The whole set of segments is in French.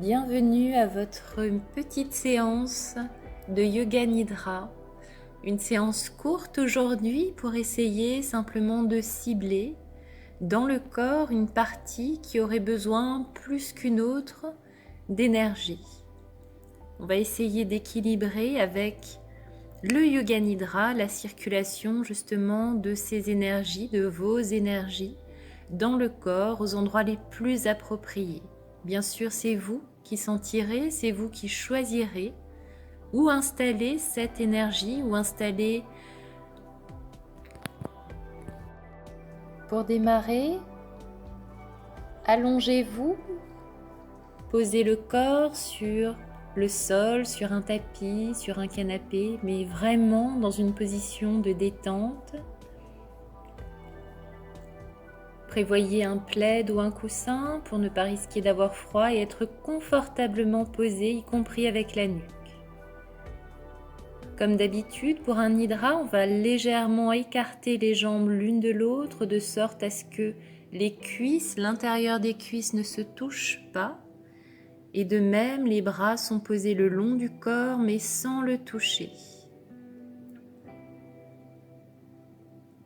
Bienvenue à votre petite séance de Yoga Nidra. Une séance courte aujourd'hui pour essayer simplement de cibler dans le corps une partie qui aurait besoin plus qu'une autre d'énergie. On va essayer d'équilibrer avec le Yoga Nidra la circulation justement de ces énergies, de vos énergies dans le corps aux endroits les plus appropriés. Bien sûr, c'est vous qui sentirez, c'est vous qui choisirez où installer cette énergie, où installer. Pour démarrer, allongez-vous, posez le corps sur le sol, sur un tapis, sur un canapé, mais vraiment dans une position de détente. Prévoyez un plaid ou un coussin pour ne pas risquer d'avoir froid et être confortablement posé, y compris avec la nuque. Comme d'habitude, pour un nidra, on va légèrement écarter les jambes l'une de l'autre de sorte à ce que les cuisses, l'intérieur des cuisses ne se touchent pas. Et de même, les bras sont posés le long du corps mais sans le toucher.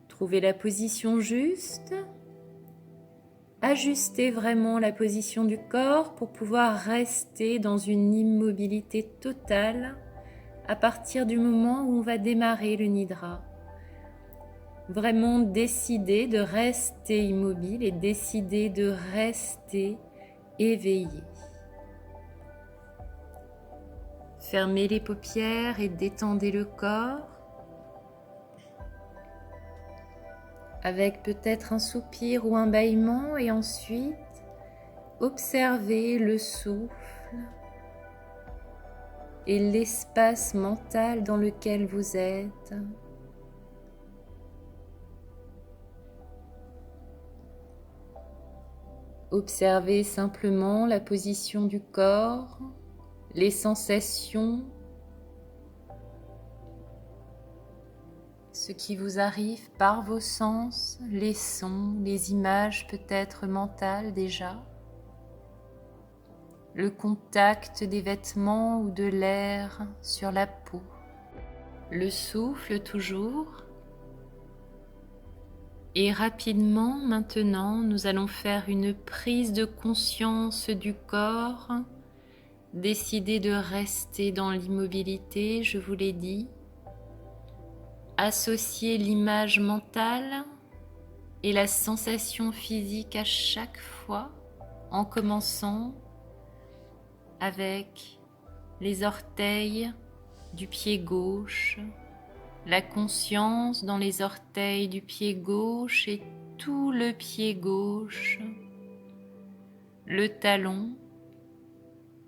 Trouvez la position juste. Ajustez vraiment la position du corps pour pouvoir rester dans une immobilité totale à partir du moment où on va démarrer le nidra. Vraiment décider de rester immobile et décider de rester éveillé. Fermez les paupières et détendez le corps avec peut-être un soupir ou un bâillement et ensuite observez le souffle et l'espace mental dans lequel vous êtes. Observez simplement la position du corps, les sensations, ce qui vous arrive par vos sens, les sons, les images peut-être mentales déjà, le contact des vêtements ou de l'air sur la peau, le souffle toujours. Et rapidement, maintenant, nous allons faire une prise de conscience du corps. Décidez de rester dans l'immobilité, je vous l'ai dit. Associez l'image mentale et la sensation physique à chaque fois, en commençant avec les orteils du pied gauche, la conscience dans les orteils du pied gauche et tout le pied gauche, le talon,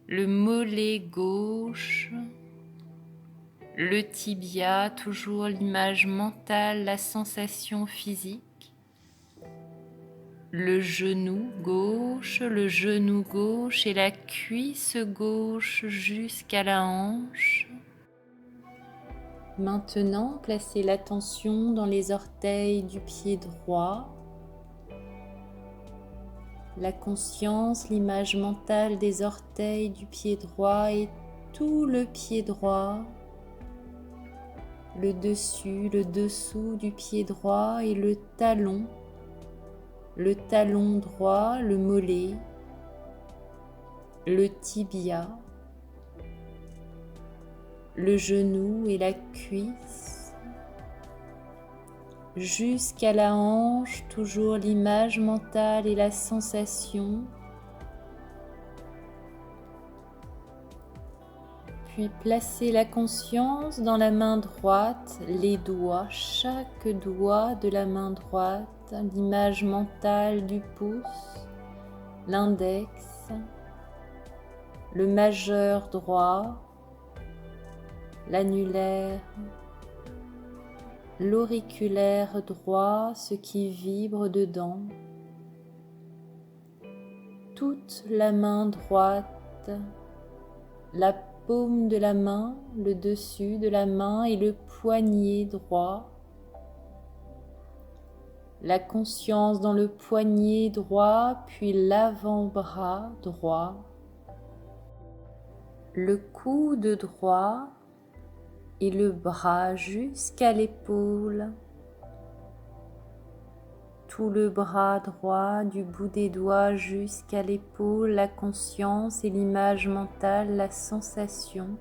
le mollet gauche, le tibia, toujours l'image mentale, la sensation physique, le genou gauche et la cuisse gauche jusqu'à la hanche. Maintenant, placez l'attention dans les orteils du pied droit. La conscience, l'image mentale des orteils du pied droit et tout le pied droit. Le dessus, le dessous du pied droit et le talon droit, le mollet, le tibia, le genou et la cuisse, jusqu'à la hanche, toujours l'image mentale et la sensation. Puis placez la conscience dans la main droite, les doigts, chaque doigt de la main droite, l'image mentale du pouce, l'index, le majeur droit, l'annulaire, l'auriculaire droit, ce qui vibre dedans, toute la main droite, la paume de la main, le dessus de la main et le poignet droit. La conscience dans le poignet droit, puis l'avant-bras droit. le coude droit et le bras jusqu'à l'épaule. Tout le bras droit du bout des doigts jusqu'à l'épaule, la conscience et l'image mentale, la sensation.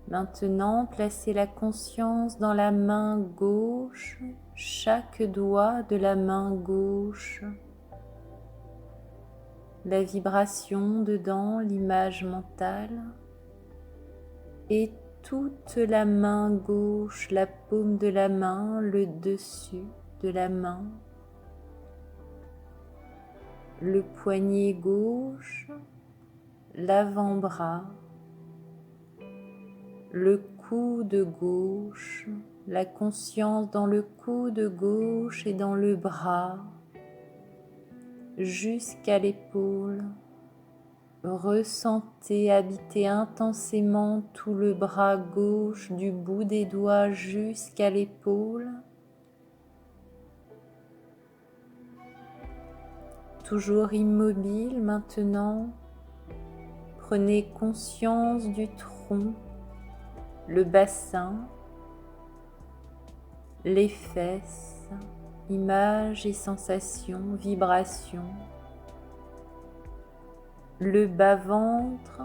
Maintenant, placez la conscience dans la main gauche, chaque doigt de la main gauche. La vibration dedans, l'image mentale. Et toute la main gauche, la paume de la main, le dessus de la main. Le poignet gauche, l'avant-bras. Le coude gauche, la conscience dans le coude gauche et dans le bras, jusqu'à l'épaule. Ressentez, habitez intensément tout le bras gauche du bout des doigts jusqu'à l'épaule. Toujours immobile maintenant, prenez conscience du tronc, le bassin, les fesses, images et sensations, vibrations, le bas-ventre,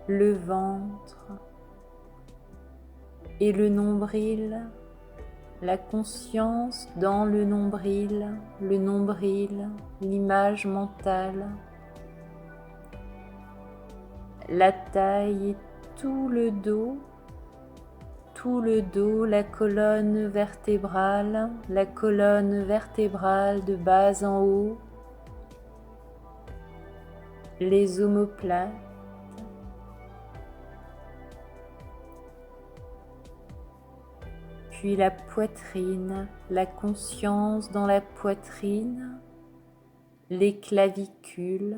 le ventre et le nombril, la conscience dans le nombril, l'image mentale, la taille et tout le dos, la colonne vertébrale de bas en haut, les omoplates, puis la poitrine, la conscience dans la poitrine, les clavicules,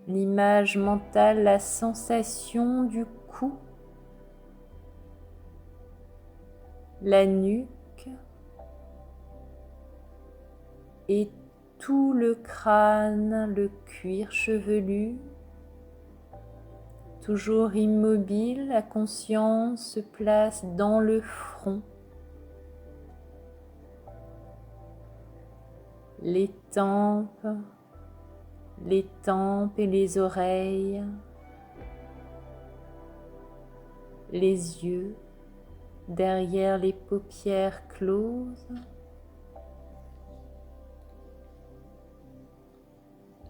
l'image mentale, la sensation du cou, la nuque et tout le crâne, le cuir chevelu. Toujours immobile, la conscience se place dans le front, les tempes et les oreilles, les yeux derrière les paupières closes,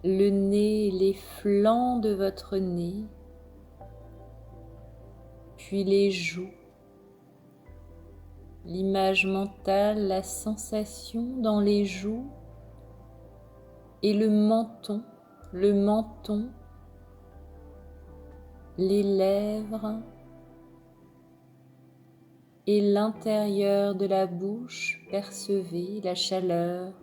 le nez et les flancs de votre nez, puis les joues, l'image mentale, la sensation dans les joues et le menton, les lèvres et l'intérieur de la bouche, percevez la chaleur,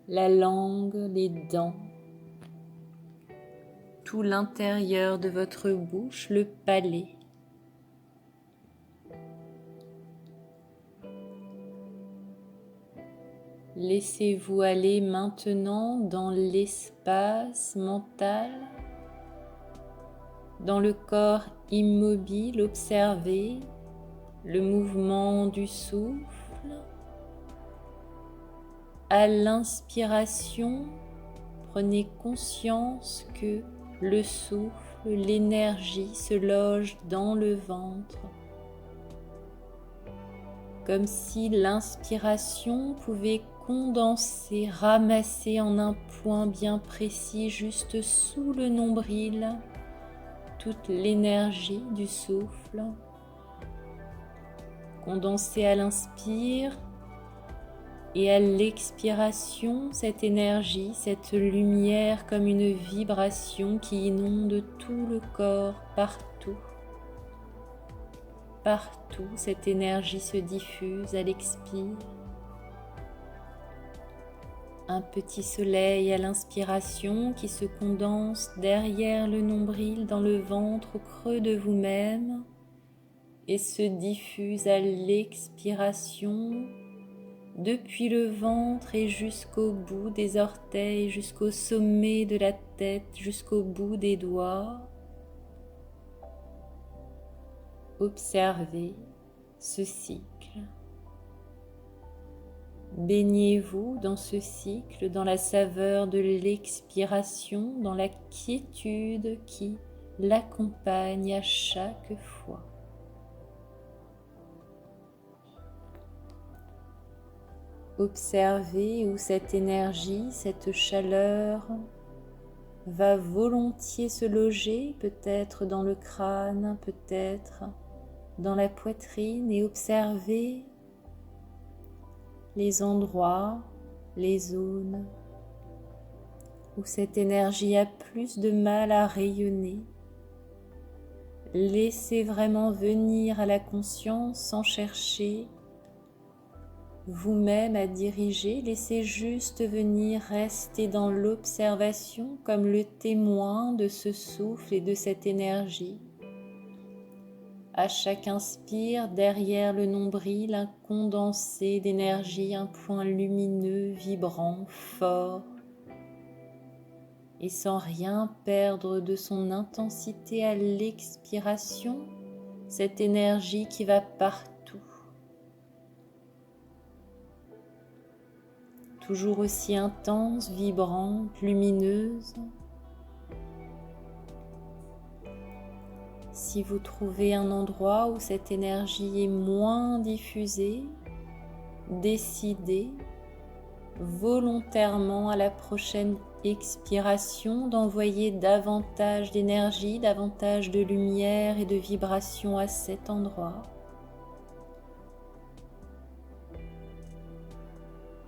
la langue, les dents, tout l'intérieur de votre bouche, le palais. Laissez-vous aller maintenant dans l'espace mental, dans le corps immobile, observez le mouvement du souffle. À l'inspiration, prenez conscience que le souffle, l'énergie se loge dans le ventre, comme si l'inspiration pouvait condenser, ramasser en un point bien précis juste sous le nombril toute l'énergie du souffle. Condensez à l'inspire et à l'expiration cette énergie, cette lumière comme une vibration qui inonde tout le corps, partout. Partout, cette énergie se diffuse à l'expire. Un petit soleil à l'inspiration qui se condense derrière le nombril, dans le ventre, au creux de vous-même, et se diffuse à l'expiration depuis le ventre et jusqu'au bout des orteils, jusqu'au sommet de la tête, jusqu'au bout des doigts. Observez ce cycle. Baignez-vous dans ce cycle, dans la saveur de l'expiration, dans la quiétude qui l'accompagne à chaque fois. Observez où cette énergie, cette chaleur va volontiers se loger, peut-être dans le crâne, peut-être dans la poitrine, et observez les endroits, les zones où cette énergie a plus de mal à rayonner. Laissez vraiment venir à la conscience sans chercher vous-même à diriger, laissez juste venir rester dans l'observation comme le témoin de ce souffle et de cette énergie. À chaque inspire, derrière le nombril, un condensé d'énergie, un point lumineux, vibrant, fort, et sans rien perdre de son intensité à l'expiration, cette énergie qui va partout. Toujours aussi intense, vibrante, lumineuse. Si vous trouvez un endroit où cette énergie est moins diffusée, décidez volontairement à la prochaine expiration d'envoyer davantage d'énergie, davantage de lumière et de vibration à cet endroit.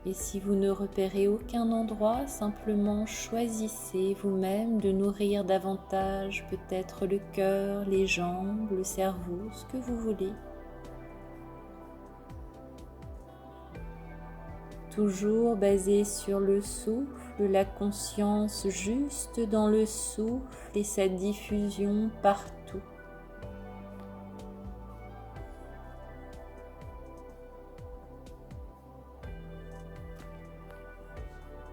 Et si vous ne repérez aucun endroit, simplement choisissez vous-même de nourrir davantage peut-être le cœur, les jambes, le cerveau, ce que vous voulez. Toujours basé sur le souffle, la conscience juste dans le souffle et sa diffusion partout.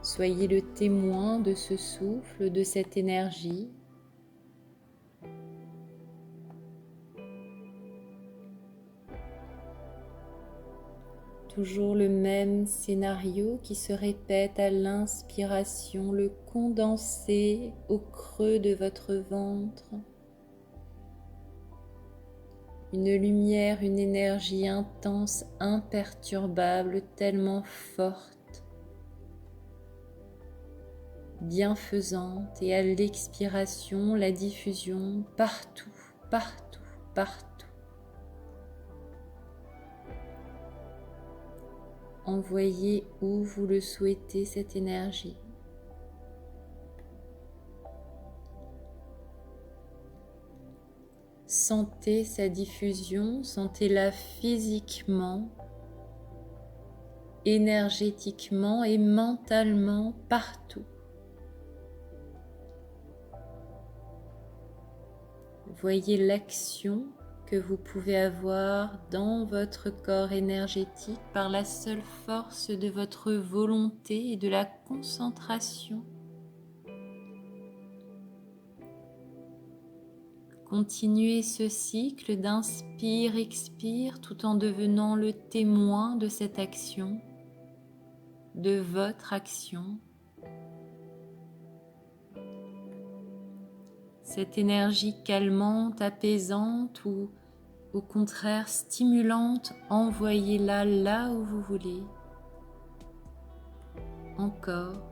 Soyez le témoin de ce souffle, de cette énergie. Toujours le même scénario qui se répète à l'inspiration, le condensé au creux de votre ventre. Une lumière, une énergie intense, imperturbable, tellement forte, bienfaisante, et à l'expiration, la diffusion partout, partout, partout. Envoyez où vous le souhaitez cette énergie. Sentez sa diffusion, sentez-la physiquement, énergétiquement et mentalement partout. Voyez l'action que vous pouvez avoir dans votre corps énergétique par la seule force de votre volonté et de la concentration. Continuez ce cycle d'inspire-expire tout en devenant le témoin de cette action, de votre action. Cette énergie calmante, apaisante ou au contraire stimulante, envoyez-la là où vous voulez. Encore.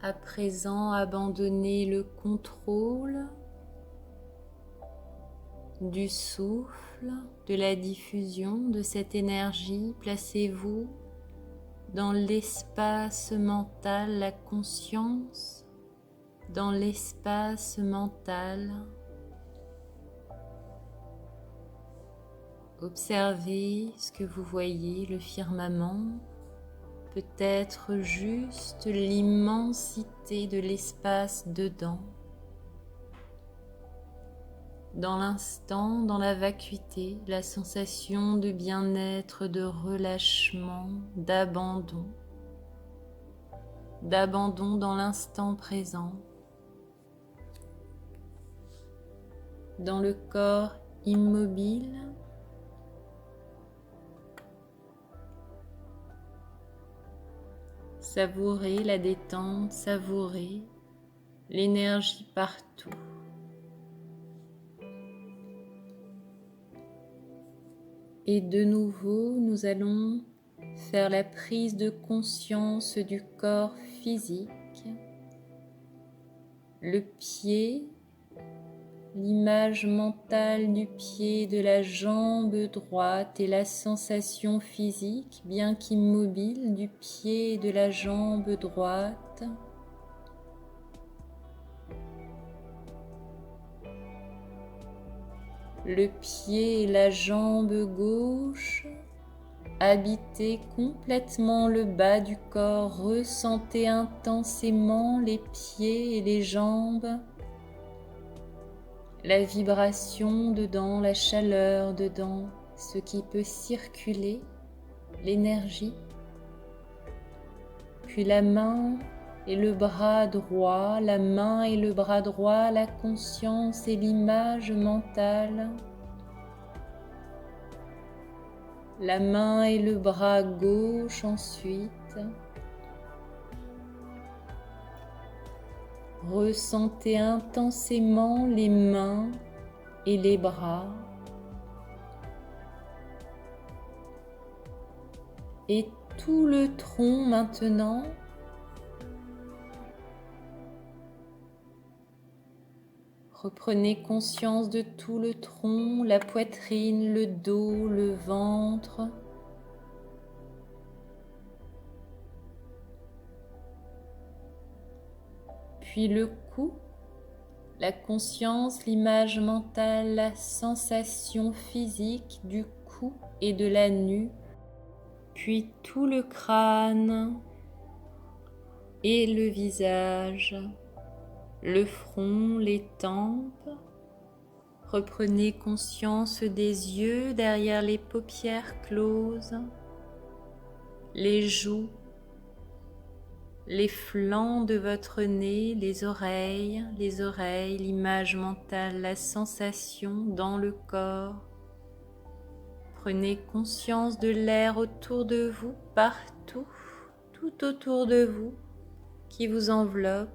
À présent, abandonnez le contrôle du souffle, de la diffusion de cette énergie. Placez-vous dans l'espace mental, la conscience dans l'espace mental. Observez ce que vous voyez, le firmament, peut-être juste l'immensité de l'espace dedans. Dans l'instant, dans la vacuité, la sensation de bien-être, de relâchement, d'abandon dans l'instant présent, dans le corps immobile, savourez la détente, savourez l'énergie partout. Et de nouveau, nous allons faire la prise de conscience du corps physique, le pied, l'image mentale du pied, de la jambe droite et la sensation physique, bien qu'immobile, du pied et de la jambe droite. Le pied et la jambe gauche, habitez complètement le bas du corps, ressentez intensément les pieds et les jambes, la vibration dedans, la chaleur dedans, ce qui peut circuler, l'énergie. Puis la main et le bras droit, la main et le bras droit, la conscience et l'image mentale. La main et le bras gauche ensuite. Ressentez intensément les mains et les bras. Et tout le tronc maintenant. Reprenez conscience de tout le tronc, la poitrine, le dos, le ventre. Puis le cou, la conscience, l'image mentale, la sensation physique du cou et de la nuque. Puis tout le crâne et le visage. Le front, les tempes. Reprenez conscience des yeux derrière les paupières closes, les joues, les flancs de votre nez, les oreilles, l'image mentale, la sensation dans le corps. Prenez conscience de l'air autour de vous, partout, tout autour de vous, qui vous enveloppe.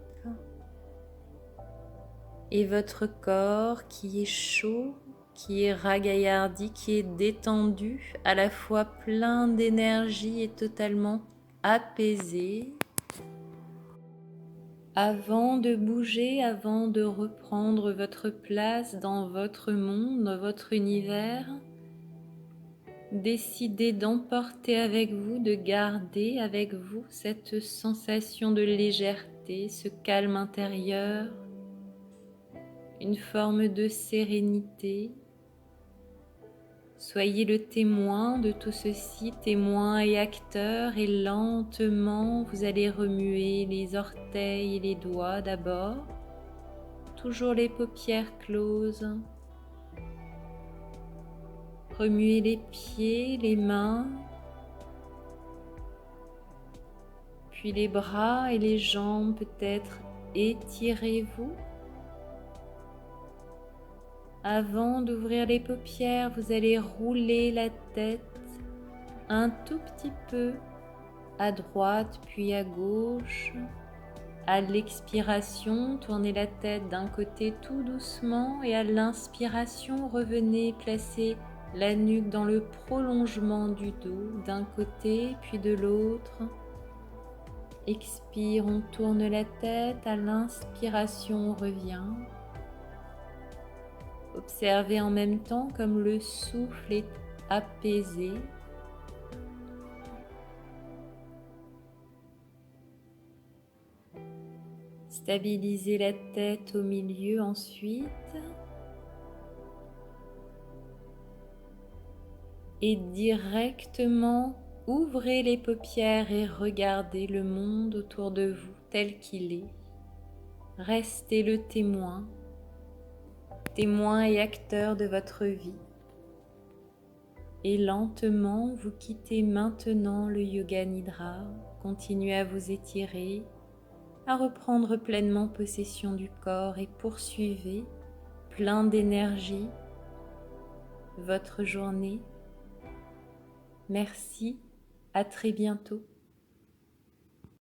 Et votre corps qui est chaud, qui est ragaillardi, qui est détendu, à la fois plein d'énergie et totalement apaisé. Avant de bouger, avant de reprendre votre place dans votre monde, dans votre univers, décidez d'emporter avec vous, de garder avec vous cette sensation de légèreté, ce calme intérieur, une forme de sérénité. Soyez le témoin de tout ceci, témoin et acteur, et lentement vous allez remuer les orteils et les doigts d'abord, toujours les paupières closes. Remuez les pieds, les mains, puis les bras et les jambes, peut-être étirez-vous. Avant d'ouvrir les paupières, vous allez rouler la tête un tout petit peu à droite puis à gauche. À l'expiration, tournez la tête d'un côté tout doucement et à l'inspiration, revenez placer la nuque dans le prolongement du dos d'un côté puis de l'autre. Expire, on tourne la tête. À l'inspiration, on revient. Observez en même temps comme le souffle est apaisé. Stabilisez la tête au milieu ensuite. Et directement, ouvrez les paupières et regardez le monde autour de vous tel qu'il est. Restez le témoin et acteur de votre vie. Et lentement, vous quittez maintenant le Yoga Nidra. Continuez à vous étirer, à reprendre pleinement possession du corps et poursuivez, plein d'énergie, votre journée. Merci, à très bientôt.